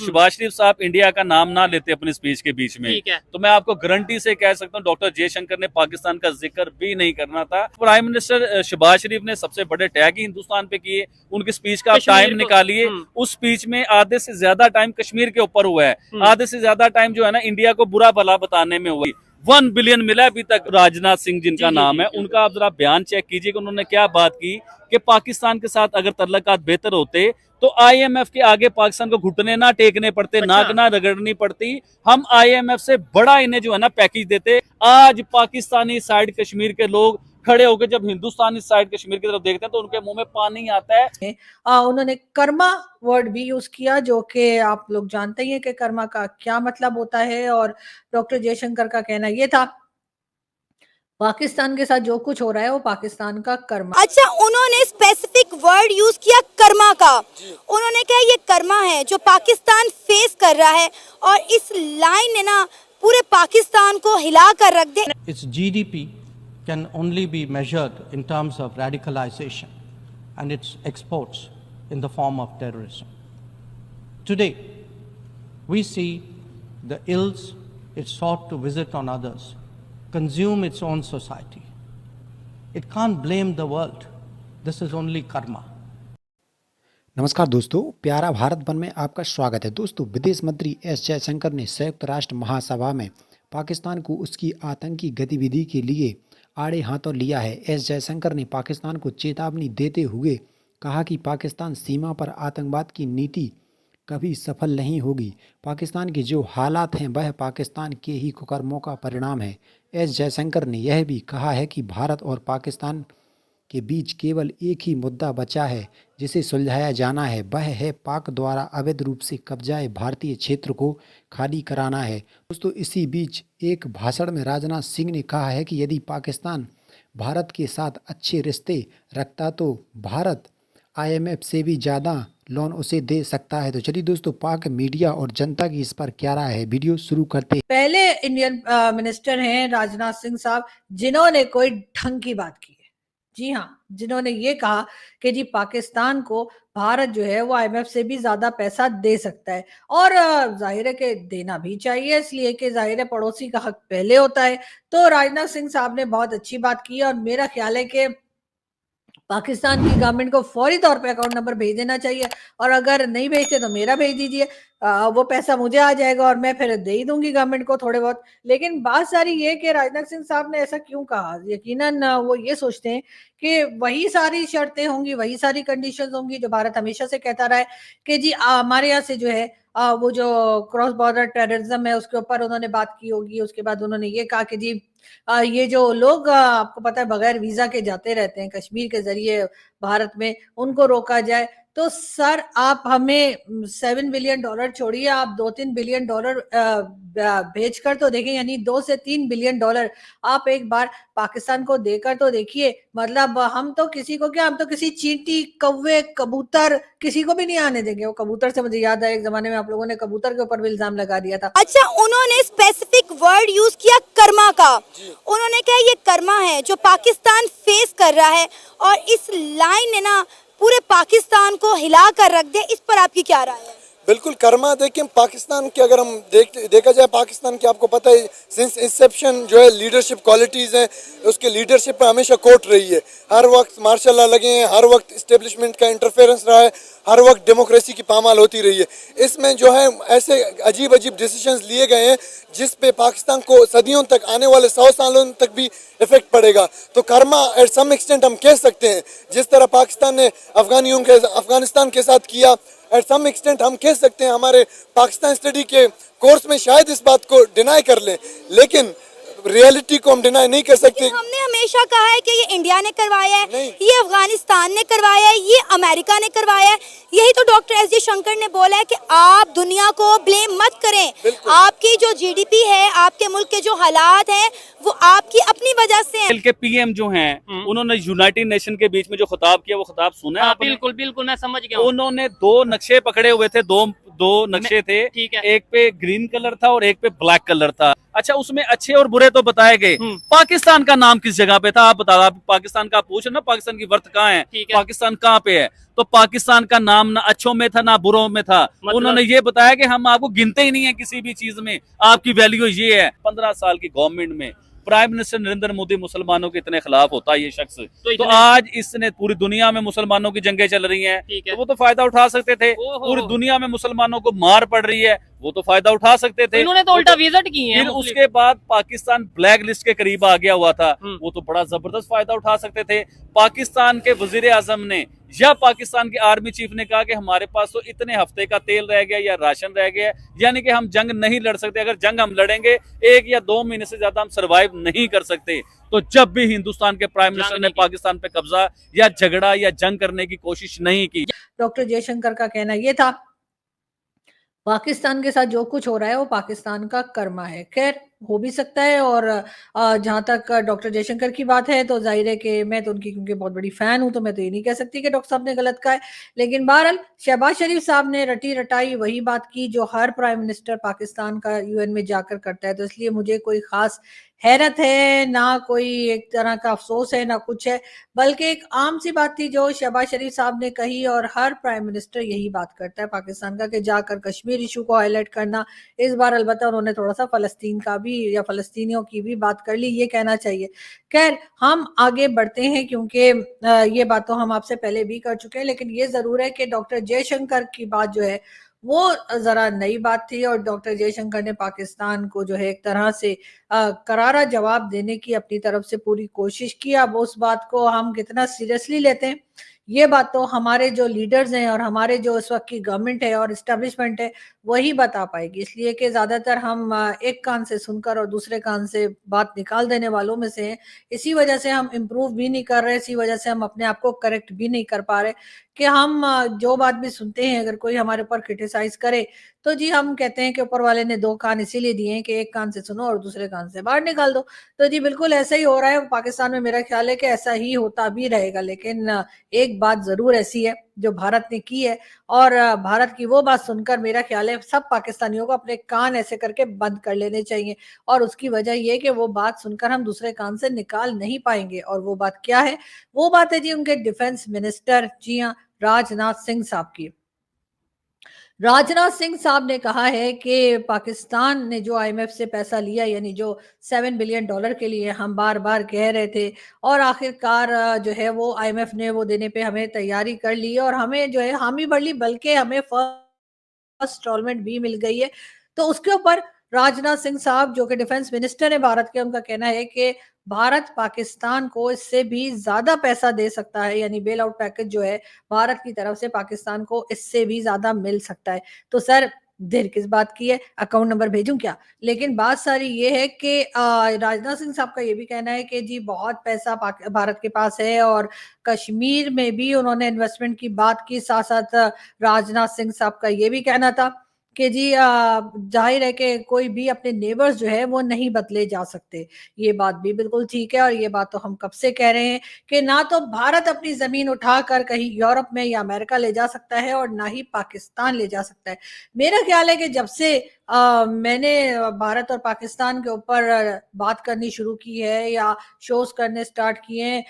शहबाज शरीफ साहब इंडिया का नाम ना लेते अपनी स्पीच के बीच में, तो मैं आपको गारंटी से कह सकता हूँ डॉक्टर जयशंकर ने पाकिस्तान का जिक्र भी नहीं करना था। प्राइम मिनिस्टर शहबाज शरीफ ने सबसे बड़े टैग ही हिंदुस्तान पे किए, उनकी स्पीच का टाइम निकालिए, उस स्पीच में आधे से ज्यादा टाइम कश्मीर के ऊपर हुआ है, आधे से ज्यादा टाइम जो है ना इंडिया को बुरा भला बताने में हुआ। 1 बिलियन मिला अभी तक। राजनाथ सिंह जिनका नाम है, उनका आप जरा बयान चेक कीजिए कि उन्होंने क्या बात की कि पाकिस्तान के साथ अगर तल्लुकात बेहतर होते तो आईएमएफ के आगे पाकिस्तान को घुटने ना टेकने पड़ते, नाक ना रगड़नी पड़ती, हम आईएमएफ से बड़ा इन्हें जो है ना पैकेज देते। आज पाकिस्तानी साइड कश्मीर के लोग खड़े होकर जब हिंदुस्तानी साइड कश्मीर की तरफ देखते हैं तो उनके मुंह में पानी आता है। उन्होंने कर्मा वर्ड भी यूज किया, जो कि आप लोग जानते ही हैं कि कर्मा का क्या मतलब होता है। और डॉक्टर जयशंकर का कहना यह था पाकिस्तान के साथ जो कुछ हो रहा है वो पाकिस्तान का कर्मा। अच्छा, उन्होंने स्पेसिफिक वर्ड यूज किया कर्मा का। उन्होंने कहा ये कर्मा है जो पाकिस्तान फेस कर रहा है, और इस लाइन ने ना पूरे पाकिस्तान को हिला कर रख दे। Its GDP can only be measured in terms of radicalization and its exports in the form of terrorism. Today, we see the ills it sought to visit on others consume its own society. It can't blame the world. This is only karma. नमस्कार दोस्तों, प्यारा Bharat one में आपका स्वागत है। दोस्तों, विदेश मंत्री एस जयशंकर ने संयुक्त राष्ट्र महासभा में पाकिस्तान को उसकी आतंकी गतिविधि के लिए आड़े हाथों लिया है। एस जयशंकर ने पाकिस्तान को चेतावनी देते हुए कहा कि पाकिस्तान सीमा पर आतंकवाद की नीति कभी सफल नहीं होगी। पाकिस्तान के जो हालात हैं वह पाकिस्तान के ही कुकर्मों का परिणाम है। एस जयशंकर ने यह भी कहा है कि भारत और पाकिस्तान के बीच केवल एक ही मुद्दा बचा है जिसे सुलझाया जाना है, वह है पाक द्वारा अवैध रूप से कब्जाए भारतीय क्षेत्र को खाली कराना है। दोस्तों, इसी बीच एक भाषण में राजनाथ सिंह ने कहा है कि यदि पाकिस्तान भारत के साथ अच्छे रिश्ते रखता तो भारत आईएमएफ से भी ज़्यादा लोन उसे दे सकता है। तो चलिए दोस्तों, पाक मीडिया और जनता की इस पर क्या राय है, वीडियो शुरू करते हैं। पहले इंडियन मिनिस्टर हैं राजनाथ सिंह साहब जिन्होंने कोई ढंग की बात की है। जी हाँ, जिन्होंने ये कहा कि जी पाकिस्तान को भारत जो है वो आईएमएफ से भी ज्यादा पैसा दे सकता है, और जाहिर है कि देना भी चाहिए, इसलिए कि जाहिर है पड़ोसी का हक पहले होता है। तो राजनाथ सिंह साहब ने बहुत अच्छी बात की, और मेरा ख्याल है कि पाकिस्तान की गवर्नमेंट को फौरी तौर पे अकाउंट नंबर भेज देना चाहिए, और अगर नहीं भेजते तो मेरा भेज दीजिए, वो पैसा मुझे आ जाएगा और मैं फिर दे ही दूंगी गवर्नमेंट को थोड़े बहुत। लेकिन बात सारी ये कि राजनाथ सिंह साहब ने ऐसा क्यों कहा, यकीनन वो ये सोचते हैं कि वही सारी शर्तें होंगी, वही सारी कंडीशंस होंगी जो भारत हमेशा से कहता रहा है कि जी हमारे यहाँ से जो है वो जो क्रॉस बॉर्डर टेररिज्म है उसके ऊपर उन्होंने बात की होगी। उसके बाद उन्होंने ये कहा कि जी ये जो लोग आपको पता है बगैर वीजा के जाते रहते हैं कश्मीर के जरिए भारत में, उनको रोका जाए। तो सर आप हमें $7 बिलियन छोड़िए, आप $2-3 बिलियन भेज कर तो देखें, यानी $2 से $3 बिलियन आप एक बार पाकिस्तान को देकर तो देखिए। मतलब हम तो किसी को क्या, हम तो किसी चींटी, कौवे, कबूतर किसी को भी नहीं आने देंगे। वो कबूतर से मुझे याद है एक जमाने में आप लोगों ने कबूतर के ऊपर भी इल्जाम लगा दिया था। अच्छा, उन्होंने स्पेसिफिक वर्ड यूज किया कर्मा का। उन्होंने कहा ये कर्मा है जो पाकिस्तान फेस कर रहा है, और इस लाइन ने ना पूरे पाकिस्तान को हिला कर रख दे। इस पर आपकी क्या राय है? बिल्कुल कर्मा। देखिए पाकिस्तान की अगर हम देखा जाए, पाकिस्तान की आपको पता है सिंस इंसेप्शन जो है लीडरशिप क्वालिटीज़ हैं, उसके लीडरशिप पे हमेशा कोट रही है। हर वक्त मार्शल लॉ लगे हैं, हर वक्त इस्टेब्लिशमेंट का इंटरफेरेंस रहा है, हर वक्त डेमोक्रेसी की पामाल होती रही है। इसमें जो है ऐसे अजीब अजीब डिसीजंस लिए गए हैं जिस पे पाकिस्तान को सदियों तक, आने वाले 100 सालों तक भी इफेक्ट पड़ेगा। तो कर्मा एट सम एक्सटेंट हम कह सकते हैं, जिस तरह पाकिस्तान ने अफगानिस्तान के साथ किया, एट सम एक्सटेंट हम कह सकते हैं हमारे पाकिस्तान स्टडी के कोर्स में शायद इस बात को डिनाई कर लें, लेकिन रियलिटी को हम डिनाई नहीं कर सकते। हमने हमेशा कहा है कि ये इंडिया ने करवाया है, ये अफगानिस्तान ने करवाया है, ये अमेरिका ने करवाया है। यही तो डॉक्टर एस जयशंकर ने बोला है कि आप दुनिया को ब्लेम मत करें, आपकी जो जीडीपी है, आपके मुल्क के जो हालात हैं वो आपकी अपनी वजह से है। के पीएम जो हैं उन्होंने यूनाइटेड नेशन के बीच में जो खिताब किया वो खिताब सुना है? बिल्कुल बिल्कुल, मैं समझ गया। उन्होंने 2 नक्शे पकड़े हुए थे, दो नक्शे थे, एक पे ग्रीन कलर था और एक पे ब्लैक कलर था। अच्छा, उसमें अच्छे और बुरे तो बताए गए, पाकिस्तान का नाम किस जगह पे था आप बता। आप पाकिस्तान का पूछ ना, पाकिस्तान की वर्थ कहाँ है, पाकिस्तान कहाँ पे है? तो पाकिस्तान का नाम ना अच्छों में था ना बुरों में था। मतलब- उन्होंने ये बताया कि हम आपको गिनते ही नहीं है किसी भी चीज में, आपकी वैल्यू ये है। 15 साल की गवर्नमेंट में प्राइम मिनिस्टर नरेंद्र मोदी मुसलमानों के इतने खिलाफ होता है ये शख्स, तो आज इसने पूरी दुनिया में मुसलमानों की जंगें चल रही हैं, ठीक है। तो वो तो फायदा उठा सकते थे। पूरी दुनिया में मुसलमानों को मार पड़ रही है, वो तो फायदा उठा सकते थे। इन्होंने तो उल्टा विजिट किए हैं फिर उसके बाद पाकिस्तान ब्लैक लिस्ट के करीब आ गया हुआ था, वो तो बड़ा जबरदस्त फायदा उठा सकते थे। पाकिस्तान के वजीर आजम ने या पाकिस्तान के आर्मी चीफ ने कहा कि हमारे पास तो इतने हफ्ते का तेल रह गया या राशन रह गया, यानी कि हम जंग नहीं लड़ सकते। अगर जंग हम लड़ेंगे 1 या 2 महीने से ज्यादा हम सरवाइव नहीं कर सकते। तो जब भी हिंदुस्तान के प्राइम मिनिस्टर ने पाकिस्तान पे कब्जा या झगड़ा या जंग करने की कोशिश नहीं की। डॉक्टर जयशंकर का कहना ये था पाकिस्तान के साथ जो कुछ हो रहा है वो पाकिस्तान का कर्मा है। खैर हो भी सकता है, और जहां तक डॉक्टर जयशंकर की बात है तो जाहिर है कि मैं तो उनकी क्योंकि बहुत बड़ी फैन हूं, तो मैं तो ये नहीं कह सकती कि डॉक्टर साहब ने गलत कहा है। लेकिन बहरहाल शहबाज शरीफ साहब ने रटी रटाई वही बात की जो हर प्राइम मिनिस्टर पाकिस्तान का यूएन में जाकर करता है, तो इसलिए मुझे कोई खास हैरत है ना कोई एक तरह का अफसोस है ना कुछ है, बल्कि एक आम सी बात थी जो शहबाज शरीफ साहब ने कही, और हर प्राइम मिनिस्टर यही बात करता है पाकिस्तान का कि जाकर कश्मीर इशू को हाईलाइट करना। इस बार अलबत्ता उन्होंने थोड़ा सा फलस्तीन का भी या फलस्तीनियों की भी बात कर ली, ये कहना चाहिए। खैर हम आगे बढ़ते हैं क्योंकि ये बात तो हम आपसे पहले भी कर चुके हैं, लेकिन ये जरूर है कि डॉक्टर जयशंकर की बात जो है वो जरा नई बात थी, और डॉक्टर जयशंकर ने पाकिस्तान को जो है एक तरह से करारा जवाब देने की अपनी तरफ से पूरी कोशिश की। अब उस बात को हम कितना सीरियसली लेते हैं ये बात तो हमारे जो लीडर्स हैं और हमारे जो इस वक्त की गवर्नमेंट है और इस्टेब्लिशमेंट है वही बता पाएगी, इसलिए कि ज्यादातर हम एक कान से सुनकर और दूसरे कान से बात निकाल देने वालों में से हैं। इसी वजह से हम इम्प्रूव भी नहीं कर रहे, इसी वजह से हम अपने आप को करेक्ट भी नहीं कर पा रहे कि हम जो बात भी सुनते हैं अगर कोई हमारे ऊपर क्रिटिसाइज करे तो जी हम कहते हैं कि ऊपर वाले ने 2 कान इसीलिए दिए हैं कि एक कान से सुनो और दूसरे कान से बाहर निकाल दो। तो जी बिल्कुल ऐसा ही हो रहा है पाकिस्तान में, मेरा ख्याल है कि ऐसा ही होता भी रहेगा। लेकिन एक बात जरूर ऐसी है जो भारत ने की है, और भारत की वो बात सुनकर मेरा ख्याल है सब पाकिस्तानियों को अपने कान ऐसे करके बंद कर लेने चाहिए, और उसकी वजह ये कि वो बात सुनकर हम दूसरे कान से निकाल नहीं पाएंगे। और वो बात क्या है? वो बात है जी उनके डिफेंस मिनिस्टर, जी हाँ, राजनाथ सिंह साहब की। राजनाथ सिंह साहब ने कहा है कि पाकिस्तान ने जो आईएमएफ से पैसा लिया, यानी जो $7 बिलियन के लिए हम बार बार कह रहे थे, और आखिरकार जो है वो आईएमएफ ने वो देने पे हमें तैयारी कर ली और हमें जो है हामी भर ली, बल्कि हमें फर्स्ट इंस्टॉलमेंट भी मिल गई है। तो उसके ऊपर राजनाथ सिंह साहब जो कि डिफेंस मिनिस्टर है भारत के, उनका कहना है कि भारत पाकिस्तान को इससे भी ज्यादा पैसा दे सकता है, यानी बेल आउट पैकेज जो है भारत की तरफ से पाकिस्तान को इससे भी ज्यादा मिल सकता है। तो सर देर किस बात की है, अकाउंट नंबर भेजूं क्या? लेकिन बात सारी ये है कि राजनाथ सिंह साहब का ये भी कहना है कि जी बहुत पैसा भारत के पास है, और कश्मीर में भी उन्होंने इन्वेस्टमेंट की बात की। साथ साथ राजनाथ सिंह साहब का ये भी कहना था कि जी जाहिर है कि कोई भी अपने नेबर्स जो है वो नहीं बदले जा सकते। ये बात भी बिल्कुल ठीक है, और ये बात तो हम कब से कह रहे हैं कि ना तो भारत अपनी जमीन उठाकर कहीं यूरोप में या अमेरिका ले जा सकता है और ना ही पाकिस्तान ले जा सकता है। मेरा ख्याल है कि जब से मैंने भारत और पाकिस्तान के ऊपर बात करनी शुरू की है या शोज करने स्टार्ट किए हैं,